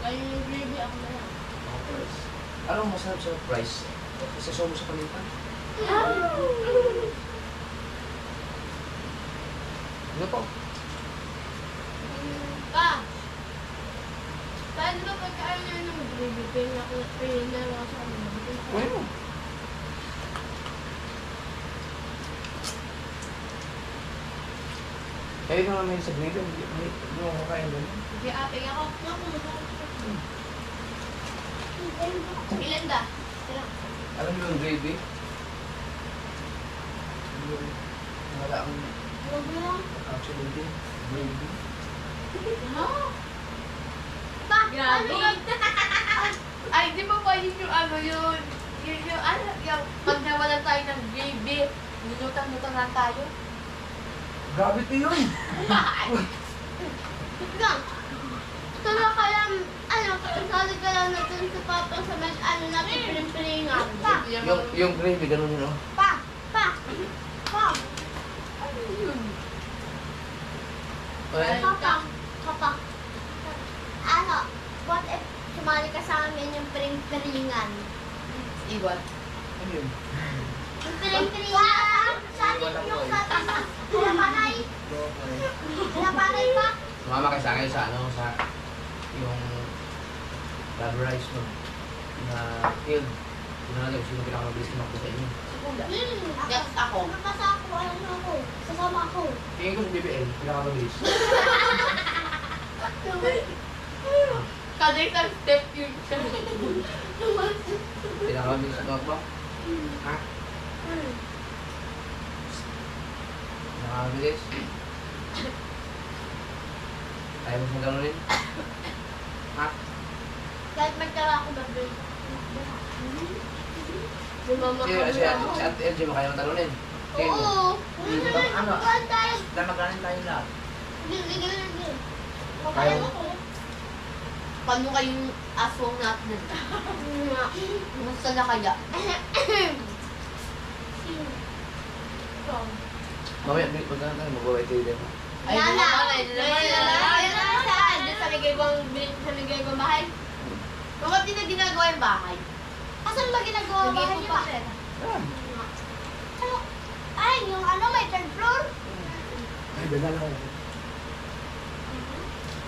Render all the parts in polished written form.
Kayo yung gravy, ako na lang. Mga fries. Anong masarap sa fries? Isasaw mo sa panintan? Ano po? Pa! Paano ba pagkaan nyo ng gravy? Pwede na lang sa amin. Bueno. Kaya ka naman sa gravy, hindi mo kakain doon. Sige ate, ako. Ilan ba? Ilan? Alam mo yung gravy? Yung wala ang Huwag mo lang. actually gravy. Ha? Pa! Grabe! Ay, di ba pa yun yung ano yun? Yung ano, yung pag nawalan tayo ng gravy, lutang-lutang lang tayo. Gravity yun! Lang. Ito na kaya, ano, kasali ka lang natin sa papa sa mas ano natin, piling-pilingan. Pa! Yung gravy, ganun yun, oh. Pa! Pa! Pa! Ano yun? Okay. Papa! Papa! Ano, what if sumali ka sa amin yung piling-pilingan? Iwan. Ano yun? Yung piling-pilingan! Sa atin yung sa atin na halapanay! Halapanay pa! Sumama kayo sa akin sa ano, sa yung rubberized no, na field. Yun na lang, sino pinakamabilis tumakbo sa inyo? Yes, ako. Napasa ako, ano ako. Sasama ako. Tingin ko sa BBL, pinakamabilis. Kada isang step yun siya. Pinakamabilis na tumakbo? Ha? Pinakamabilis? Ayaw mo siyang ganunin? Ha? Kahit magtara ako babay. Lumama ka Si Ate LJ mo kaya matalunin? Oo. Ano? Kuhan tayo. Damaganin tayo lahat. Gil. Kaya mo? Paano kayong aswang natin? Musta na kaya? Mamaya, magkano tayo, mag-white tayo din. Ay, saan? Doon sa ligay kong bahay? Bakit di na ginagawa yung bahay? Asan ba ginagawa yung bahay niyo? Ano? Ay, yung ano, may third floor? Ay, dala lang.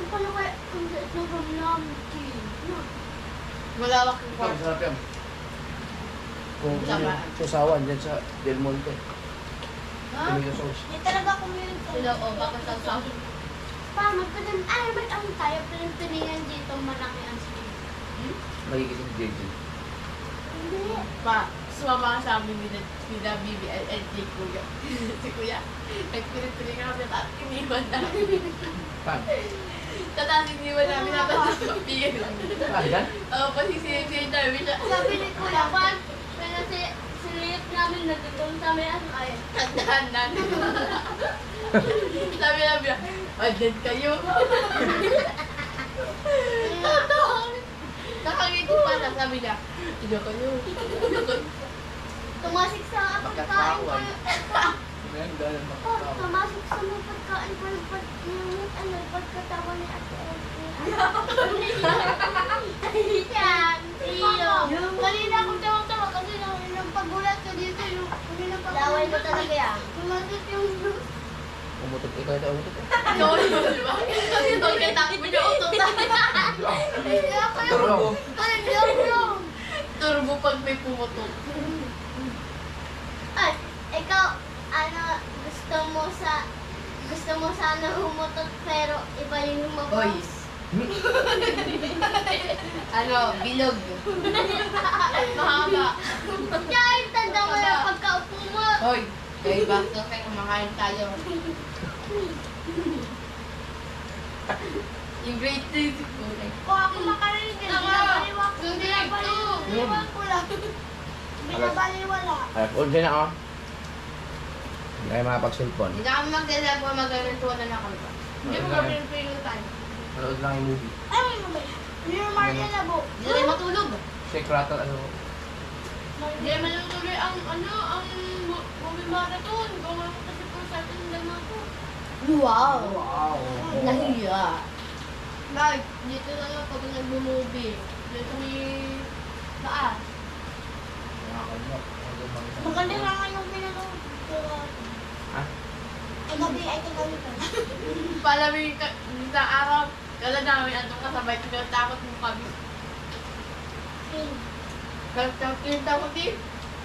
Paano kaya kung sa room namin? Malawak yung Ito, kwarto. masarap yan. Kung susawan dyan sa Del Monte. Ha? Tomato sauce. Hindi talaga kumirin ko. Sila, o, bakit sa sauce? Pa, magpapalin. Ay, may ang tayo. Piling-pilingan dito. Malaki ang skin. Magiging si JJ. Hindi. Pa, sumama ka sa amin ni Bibi and si Kuya. Si Kuya, nagpilit-pilit kami at iniwan namin. Pan? Tapos iniwan namin habang sa kapil. Ah, yan? Oo, pasisisi namin siya. Sabi ni Kuya Pan, pero silip namin na doon sa may ano ay. Tandaan. Sabi namin, andyan kayo. Totoo. Nakangiti pa na, sabi niya, andyan kayo. Tumasik sa pagkain ko. Ngayon, dahil Oh, tumasik sa mga pagkain ko yung ano, pagkatawa ni Ate Yan, iyo. Kanina akong tawa-tawa kasi nung pagulat ko dito yung kanina pa. Laway mo talaga yan. Tumasik yung umutot. Ikaw ito, umutot. No, di ba? Kasi ito, kitakbo niya utot Hindi ako yung... Turbo. Hindi ako. turbo pag may pumutok. Ay, ikaw, ano, gusto mo sana humutot pero iba yung lumabas. Ano, bilog. Mahaba. Kaya tanda mo yung pagkaupo mo. Hoy, kay Bakto, kaya kumakain tayo. Yung grade 3. O ako makarinig yan, binabaliwak ko. Binabaliwak ko lang. Binabaliwala. Ay, all din ako. Hindi kayo makapag-cellphone. Hindi na kami magdadagwa, magkagantuan na lang kami pa. Hindi mo kami rin tayo. Manood lang yung movie. Ay, ano ba yan? Yung Maria Labo. Hindi rin matulog. Shake Rattle, ano? Hindi rin matutuloy ang movie marathon. Gawa ko kasi po sa atin lang ako. Wow. Wow! Nahiya. Mag, dito na lang pag nag-movie. Dito may taas. Nakakalimutan. Maganda na nga yung pinanood ko. Ha? Kagabi ay kagabi pa. Palamig ka, isang araw, kala namin andun kasabay, takot mo kami. Takot din.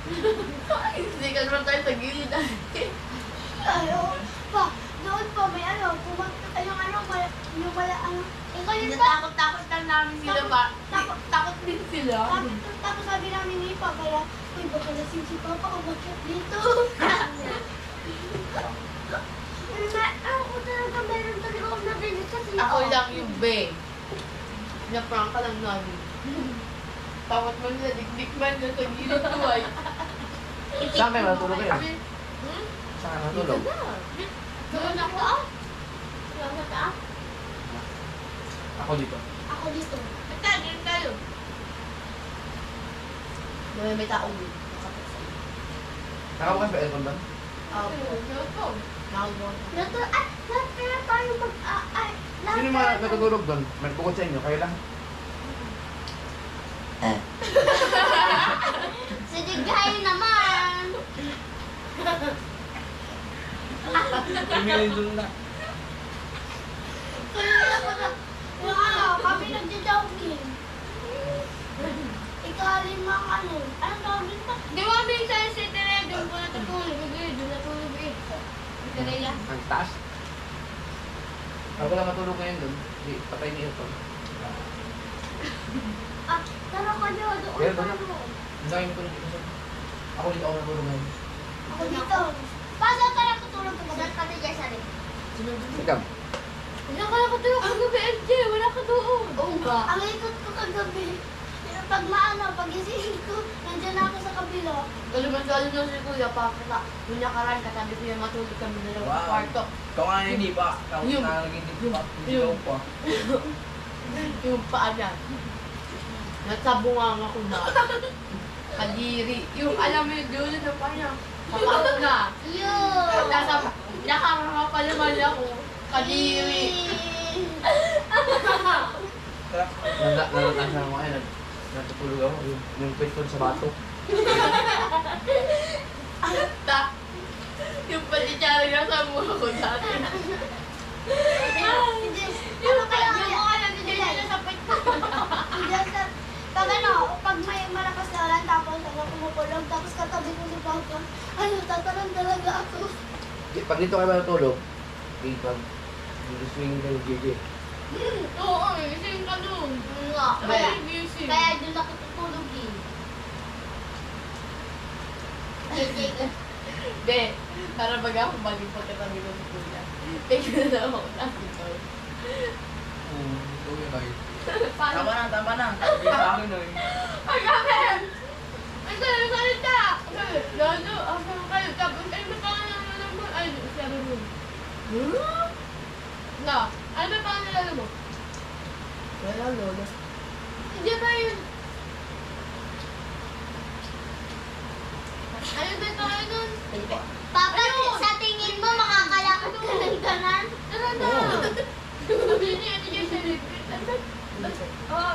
Hindi ka naman tayo sa gilid. Ayaw. Pa, doon pa may ano, yung ano, yung wala ano. Ikaw yun pa. Takot lang namin sila ba? Takot din sila. Tapos sabi namin ni Pa, kaya, uy, baka lasing si Papa o bakit dito? Ako talaga meron talaga akong narinig kasi Ako lang yung be. Na-prank ka lang namin. Takot man nila, dikdik man na sa gilid ko ay. Saan kayo matulog kayo? Hmm? Saan kayo matulog? Doon ako. Doon sa taas. Ako dito. Ako dito. Basta, din tayo. May taong din. Nakabukas ba aircon ba? Oo. Nakagod. Lahat kaya tayo lahat Sino yung mga natutulog doon? May bukod sa inyo, kayo lang? Si Digay naman. Emily doon na. Yung ano, kami nagja-jogging. Ikalima ano. Anong tawag dito? Di ba may isa si Tere, doon ko natutulog. Doon natulog eh. Tere yan. Ang taas. Ako lang matulog ngayon doon. Hindi, patay niyo ito. Tara kayo, doon Kaya ba pa na? doon. Ang dami mo tulog dito. Ako dito ako natulog ngayon. Ako dito. Paano ka nakatulog ka? Saan ka dyan sa rin? Ikaw? Wala ka nakatulog kagabi, LJ. Wala ka doon. Oo ba? Ang ikot ko kagabi. Pag pagising ko, nandiyan ako sa kabila. Galuman-galo na si Kuya, pakita. Yung nakaraan, katabi ko yung matulog kami na lang sa Wow. kwarto. Ikaw nga hindi pa. Ikaw Yung- na naging dito pa. yung- pa. Yung paa niya. Nagsabungang ako na. Kadiri. Yung alam mo yung dulo na pa niya. Papako na. Yun! Nakakanga pa naman ako. Kadiri. Nalatasan ako ngayon. Natutulog ako. Yung question sa bato. Yung palityari na sa mukha ko dati. Ano kaya Yung mukha na nandiyan na sa pagka. Pag ano, pag may malakas na ulan, tapos ako pumupulog, tapos katabi ko si Papa, ano, tatalon talaga ako. Pag dito kayo matutulog, pag swing kayo JJ. Oo, gising ka doon. Nga, Kaya gising. kaya doon ako tutulog eh. Hindi. Para baga ako maging pagkatabi ko si Kuya. Kaya na ako nakita. Tuloy kayo. Paano? Tama na. Hindi pa akin eh. Ay, bakit? Ay, sa'yo, salita! Lalo, asang kayo. Tapos, ay, may pangalan mo. Ay, siya rin. Huh? Na, ano ba pangalan mo? Wala, lolo. Hindi ba yun? Ano ba tayo nun? Papa, sa tingin mo, makakalakad ka ng ganan? Tara na! Sabi niya, ano yung celebrate?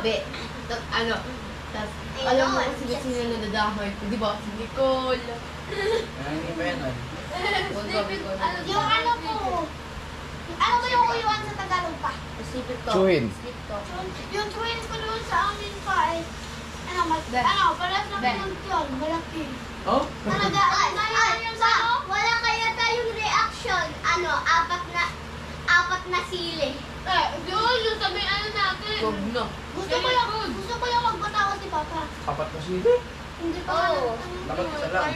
Be, ano, tas, alam mo kung sino na nadamay ko, di ba? Si Nicole. Hindi pa yan. Yung ano po, ano ba yung uyuan sa Tagalog pa? Sipit ko. Chuhin. Sipit ko. Yung twins ko doon sa amin pa ay, Be. paras na Be. pinag yun, malaki. Oh? Talaga, ngayon yung sa ano? Wala kaya tayong reaction. Ano, apat na sili. Eh, yun, yung sabi ano natin. Huwag na. Gusto ko yung magbatawa si Papa. Apat na sili? Hindi pa Oo. Dapat isa lang.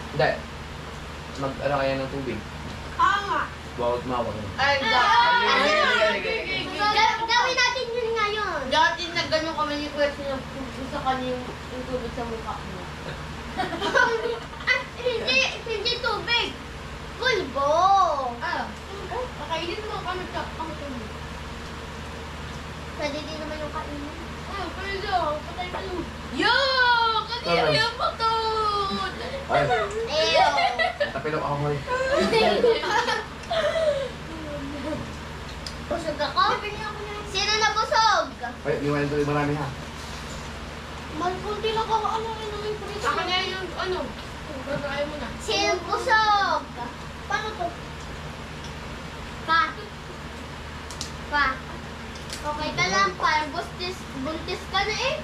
Hindi. Mag-ala kaya ng tubig. nga. Bawat mawag. Ay, Gawin natin yun ngayon. dati nagganyo kami ni Kuya sa kanya yung tubig sa mukha mo. Hindi tubig. Pulbo. Nakainin mo kami sa tubig. Pwede din naman yung kainin. Pwede, patay ka nun. Yo! Kanina yung pagod! Ay, Ew. tapilok ako ngayon. Gusto Sino nabusog? Ay, di mo tuloy marami ha. Malpunti lang ako, ano yung prito? Ako na yung ano. Gagawin mo na. Sino busog? Paano to? Pa. Pa. Okay ka lang, parang buntis ka na eh.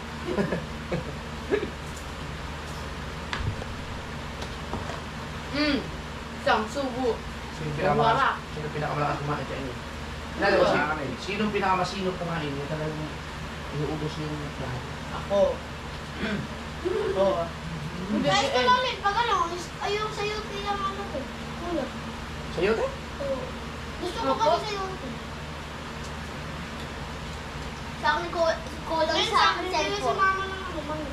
Isang subo. Sino pinakamalakas kumain sa inyo? Lalo sa akin, sino pinakamasinop kumain? Yung talagang inuubos yung lahat. Ako. Oo. Guys, ko lang ulit, pag ano, ayaw sa'yo yung ano ko. Kuya. Sa'yo, te? Oo. Gusto ko kasi sa'yo ko. Sa akin ko, kulang sa akin cellphone. Si mama ng ano, mami.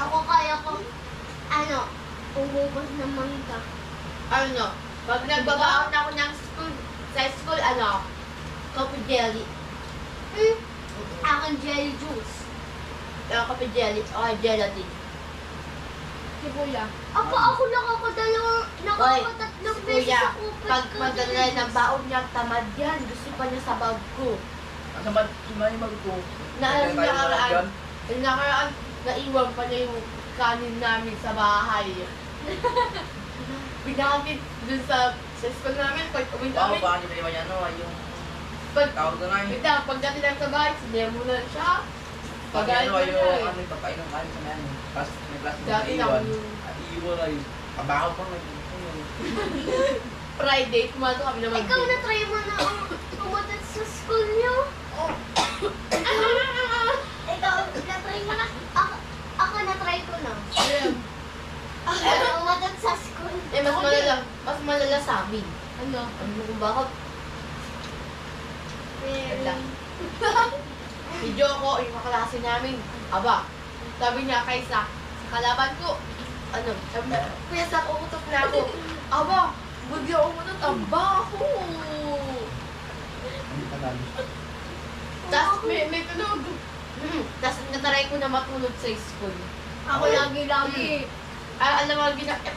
Ako kaya ko, ano, umubos ng mangga. Ano? Pag nagbabaon ako ng school, sa school, ano? Coffee jelly. Akin jelly juice. Coffee jelly. Okay, gelatin. Si Kuya. Ako nakakatatlong Si beses Kuya, ako pag madala ng baon niya, tamad yan. Gusto pa niya sa bag ko. Ang sabat, sumay magko. Nakaraan, naiwan pa niya yung kanin namin sa bahay. Pinakapit dun sa school namin, pag uwi Baka namin. ba nyo ba yan, no? Yung Pag, tawag na nga wait lang, pagdating lang sa bahay, sinaya mo na siya. Pag Pag-alit ano, na niya eh. ano yung papainom kayo sa mga ano. May plastic na Dati lang iwan. yung At iiwan na yun. Kabaho pa may Friday, kumato kami naman. Ikaw na try mo na pumunta sa school niyo. Ikaw, na-try mo na. Ako na-try ko na. Ako pumunta sa school. Mas malala sa amin. Ano? Ano kung bakit? Wait lang. Si Joko, yung kaklase namin, aba, sabi niya kaysa, kalaban ko, ano, kaya sa umutot na ako, aba, budi ako umutot, ang baho. Tapos may tunog. Tapos nataray ko na matulog sa school. Ako lagi-lagi. Alam mo,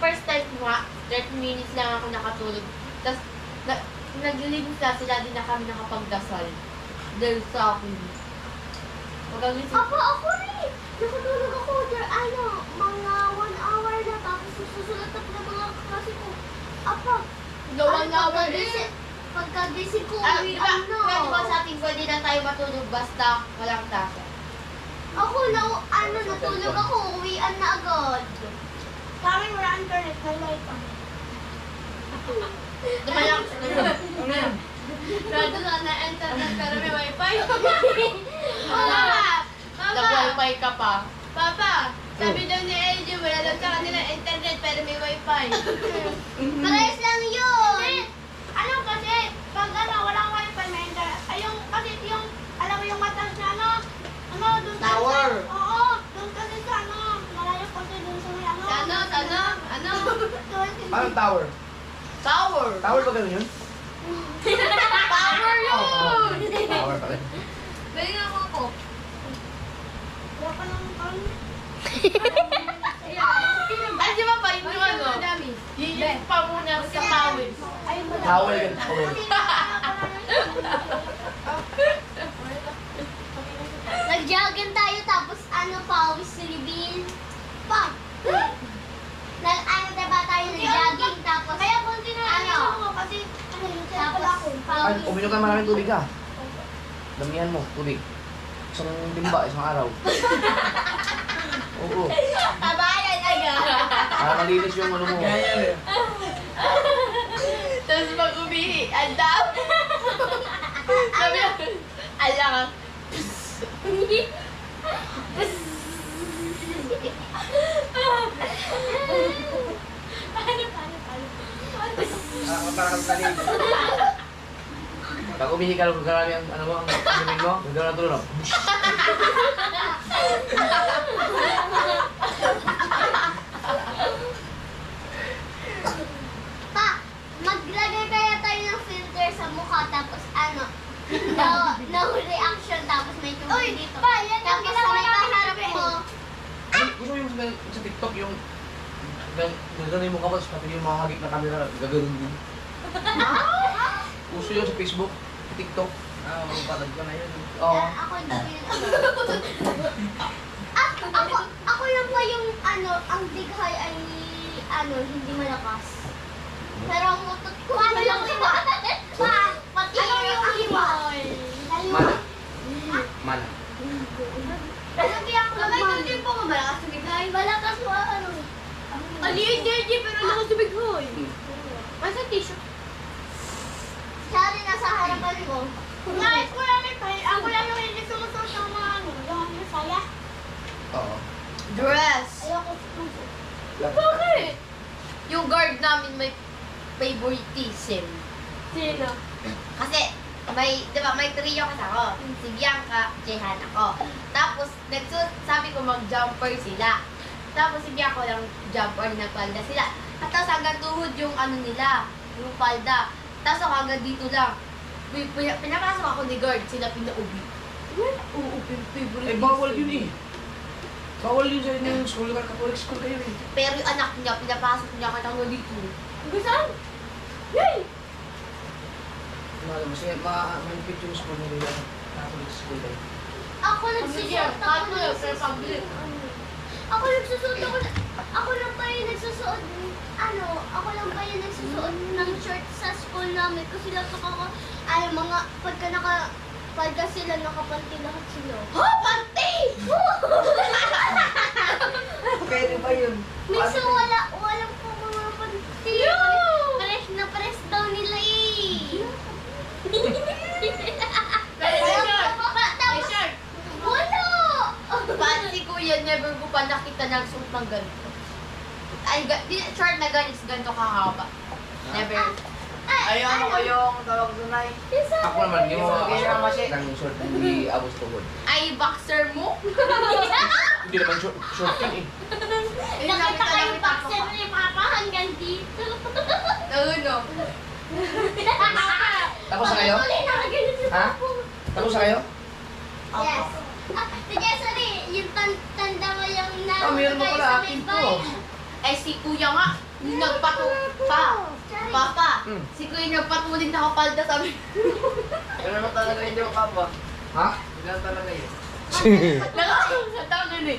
first time ko nga, 30 minutes lang ako nakatulog. Tapos, naglinis na sila din na kami nakapagdasal. Dahil sa akin. Pagkagising. Ako rin. Nakatulog ako. Mga 1 hour na. Tapos susulat ako ng mga klase ko. Gawa na ako eh. Pagkagising ko, Di ba, ano? pwede ba sa atin, pwede na tayo matulog basta walang tasa. Ako natulog ako. Uwian na agad. Sa amin wala internet. May light pa. Dumalang. Rado na internet pero may wifi. Mama! Nag-wifi ka pa. Papa, sabi daw ni LG, wala daw sa kanila internet pero may wifi. Parehas lang yun! Kasi, pag walang wifi, may internet. Kasi alam mo yung matas na doon Tower. Oo, doon kasi sa malayo kasi doon sa may Ano? Anong tower? Tower. Tower ba ganun yun? Tower yun! Tower pala. Balik nga ako. Wala pa lang Ay, di ba pa yun yung ano? Dami. Yung pamuna sa pawis. Tower yun. Tower. Nag-jogging tayo tapos pawis reveal. Diba tayo nag-jogging tapos kaya konti na ako kasi tapos Ay, pawis. uminom ka maraming tubig ha. Damihan mo, tubig. Isang limba, isang araw. Oo. Tabayan agad. Para malinis yung ano mo. Tapos pag umihi, ang dam. Sabi niya, alam. Parang talig. Pag umihi ka, magkarami ang ano mo, ang limig mo, gagawin na tulog. Pa, maglagay kaya tayo ng filter sa mukha tapos no reaction tapos may tubig dito. Pa, yan yung Tapos ginawa sa may namin kaharap gabi. Ano, mo. gusto mo yung sa TikTok yung gagawin mo ka ba, tapos yung mahagip na camera, gagawin din. Puso yun sa Facebook, TikTok. Ah, magpatag ka na yun. Oo. Ako hindi ko yun ako lang pa yung ang big high ay hindi malakas. Pero ang utot ko lang iba. Pati yung iba. Mana. Mana. Lagi ako lang Hindi po ka malakas sa bigay. malakas mo Hindi, pero lakas sa bigay. Ay, sa tissue. Siya rin nasa harapan ko. Guys, ako lang yung hindi sumusunod sa mga yung masaya. Oo. Dress! Ayoko. Bakit? Yung guard namin may favoritism. Sino? Kasi, di ba, may trio kasi ako. Si Bianca, Jehan ako. Tapos, sabi ko mag-jumper sila. Tapos si Bianca lang jumper, nagpalda sila. At tapos hanggang tuhod yung nila, yung palda. Tapos ako hanggang dito lang. Pinapasok ako ni guard, sila pinaubi. Uubi, favorite. Eh, bawal yun eh. Bawal yun sa inyong school, Catholic school kayo eh. Pero yung anak niya, pinapasok niya hanggang dito. Saan? Yay! Ano, kasi ma-manipit yung school nila. Catholic school kayo. Ako nagsusuot ako ng public. Ako lang pa yung nagsusuot ako lang pa yung nagsusuot ng short sa school namin kasi lahat pagka sila nakapanty lahat sila. Ha? Panty! Pwede ba yun? Minsan walang po mga panty. Pares na pares daw nila eh. Tapos, wala! Paano si Kuya, never ko pa nakita ng suot ng ganito. Ay, short na ganito, ganito kahaba. Never. Ayun ko yung tawag doon ay. Ako naman, hindi mo Sige naman siya. ng short na hindi abos tuhod. Ay, boxer mo? Hindi naman short yun eh. Nakita ko yung boxer ni Papa hanggang dito. No. Tapos na kayo? Tuloy na ganyan si Ha? Papa. Tapos na kayo? Yes. Sige, sorry. Yung tanda mo yung Meron mo pala, akin po. Eh, si Kuya nga, Papa, si Kuya nagpatuloy na kapalda sabi. Ano naman talaga yung kapwa? Ha? Ganun talaga yun. Nakakatawa ganun eh.